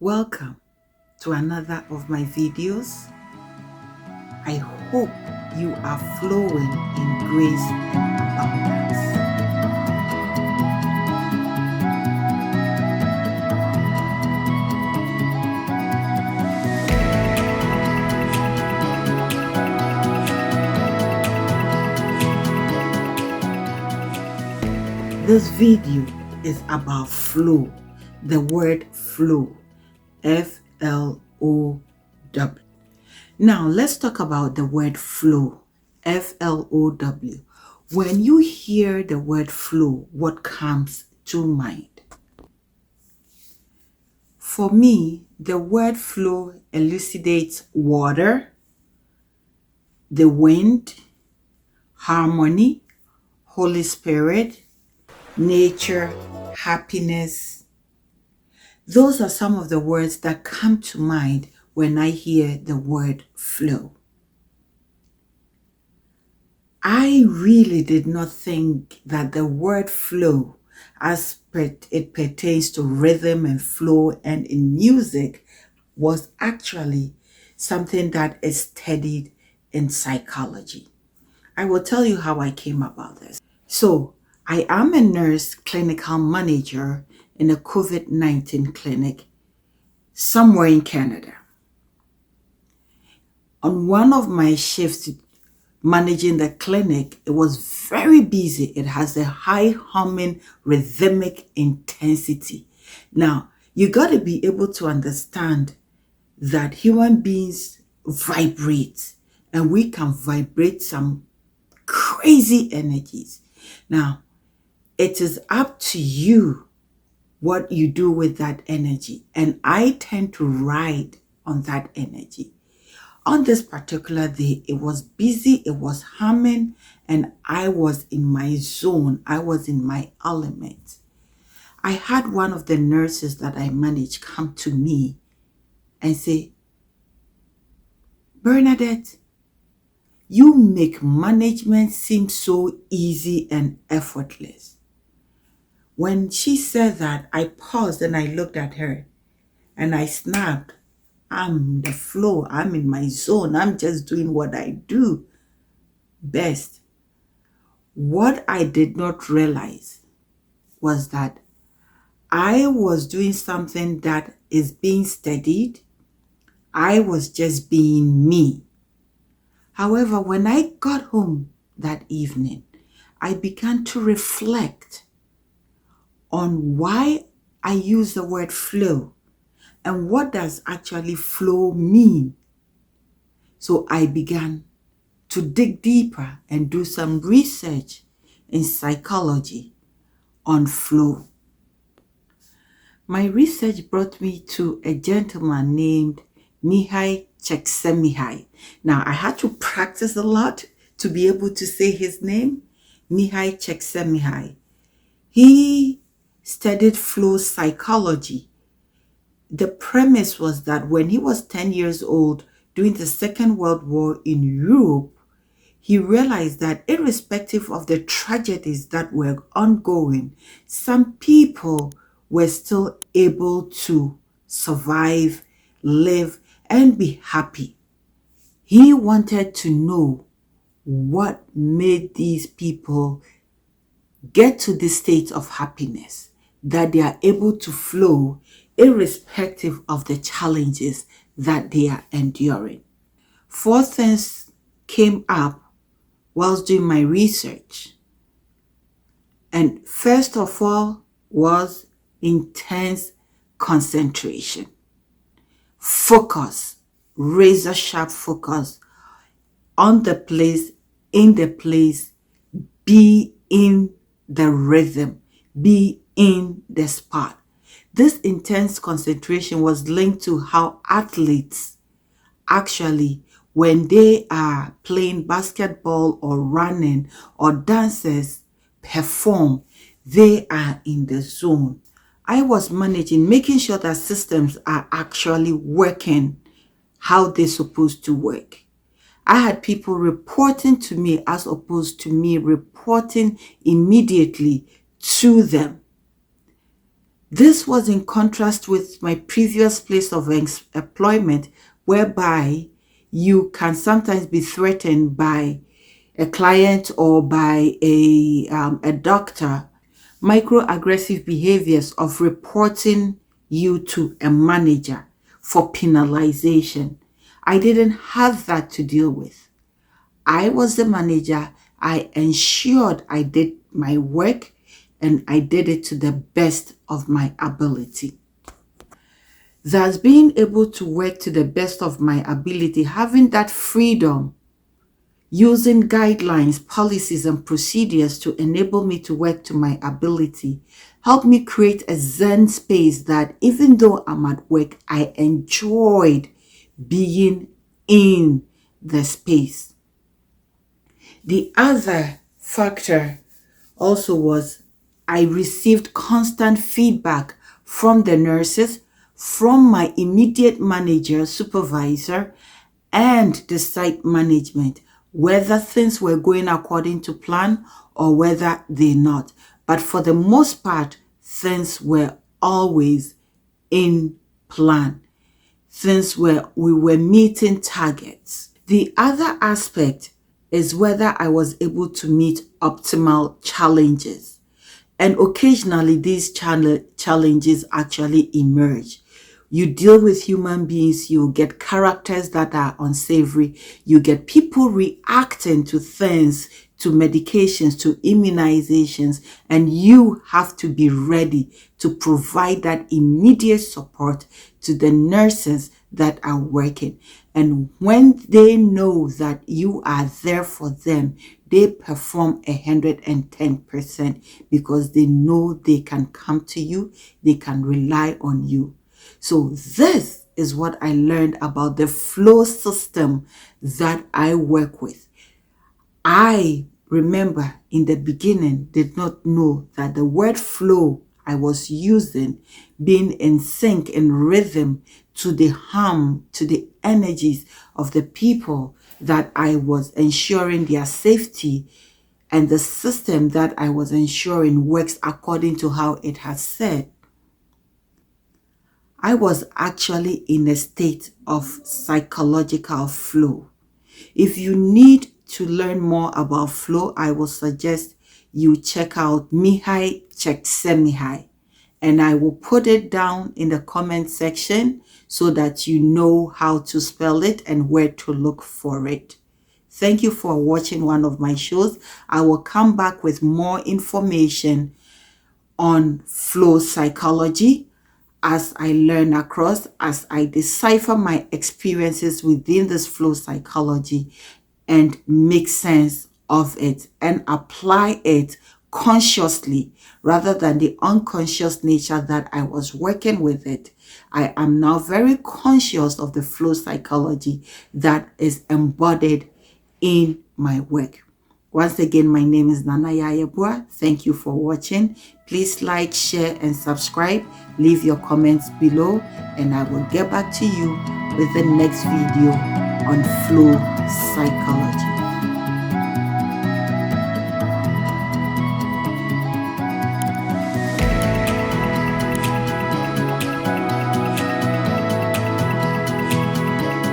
Welcome to another of my videos. I hope you are flowing in grace and abundance. This video is about flow, the word flow, Flow. Now, let's talk about the word flow, Flow. When you hear the word flow, what comes to mind? For me, the word flow elucidates water, the wind, harmony, Holy Spirit, nature, happiness. Those are some of the words that come to mind when I hear the word flow. I really did not think that the word flow, as it pertains to rhythm and flow and in music, was actually something that is studied in psychology. I will tell you how I came about this. So, I am a nurse clinical manager in a COVID-19 clinic somewhere in Canada. On one of my shifts managing the clinic, it was very busy. It has a high humming rhythmic intensity. Now, you got to be able to understand that human beings vibrate, and we can vibrate some crazy energies. Now, it is up to you what you do with that energy, and I tend to ride on that energy. On this particular day, it was busy, it was humming, and I was in my zone. I was in my element. I had one of the nurses that I manage come to me and say, "Bernadette, you make management seem so easy and effortless." When she said that, I paused and I looked at her and I snapped. I'm in the flow. I'm in my zone. I'm just doing what I do best. What I did not realize was that I was doing something that is being studied. I was just being me. However, when I got home that evening, I began to reflect on why I use the word flow and what does actually flow mean. So I began to dig deeper and do some research in psychology on flow. My research brought me to a gentleman named Mihai Csikszentmihalyi. Now, I had to practice a lot to be able to say his name, Mihai Csikszentmihalyi. He studied flow psychology. The premise was that when he was 10 years old during the Second World War in Europe, he realized that irrespective of the tragedies that were ongoing, some people were still able to survive, live, and be happy. He wanted to know what made these people get to this state of happiness, that they are able to flow irrespective of the challenges that they are enduring. Four things came up whilst doing my research. And first of all was intense concentration, focus, razor sharp focus on the place, in the place, be in the rhythm, be in the spot. This intense concentration was linked to how athletes actually, when they are playing basketball or running or dancers perform, they are in the zone. I was managing, making sure that systems are actually working how they're supposed to work. I had people reporting to me as opposed to me reporting immediately to them. This was in contrast with my previous place of employment, whereby you can sometimes be threatened by a client or by a doctor. Microaggressive behaviors of reporting you to a manager for penalization. I didn't have that to deal with. I was the manager. I ensured I did my work and I did it to the best of my ability. Thus, being able to work to the best of my ability, having that freedom, using guidelines, policies, and procedures to enable me to work to my ability, helped me create a Zen space that even though I'm at work, I enjoyed being in the space. The other factor also was I received constant feedback from the nurses, from my immediate manager, supervisor, and the site management, whether things were going according to plan or whether they're not. But for the most part, things were always in plan. We were meeting targets. The other aspect is whether I was able to meet optimal challenges. And occasionally these challenges actually emerge. You deal with human beings, you get characters that are unsavory, you get people reacting to things, to medications, to immunizations, and you have to be ready to provide that immediate support to the nurses that are working. And when they know that you are there for them, they perform 110% because they know they can come to you, they can rely on you. So this is what I learned about the flow system that I work with. I remember in the beginning did not know that the word flow I was using, being in sync, in rhythm to the hum, to the energies of the people that I was ensuring their safety, and the system that I was ensuring works according to how it has said. I was actually in a state of psychological flow. If you need to learn more about flow, I will suggest you check out Mihai Csikszentmihalyi, and I will put it down in the comment section so that you know how to spell it and where to look for it. Thank you for watching one of my shows. I will come back with more information on flow psychology as I learn across, as I decipher my experiences within this flow psychology and make sense of it and apply it consciously rather than the unconscious nature that I was working with it. I am now very conscious of the flow psychology that is embodied in my work. Once again, my name is Nana Yayebua. Thank you for watching. Please like, share, and subscribe. Leave your comments below, and I will get back to you with the next video on flow psychology.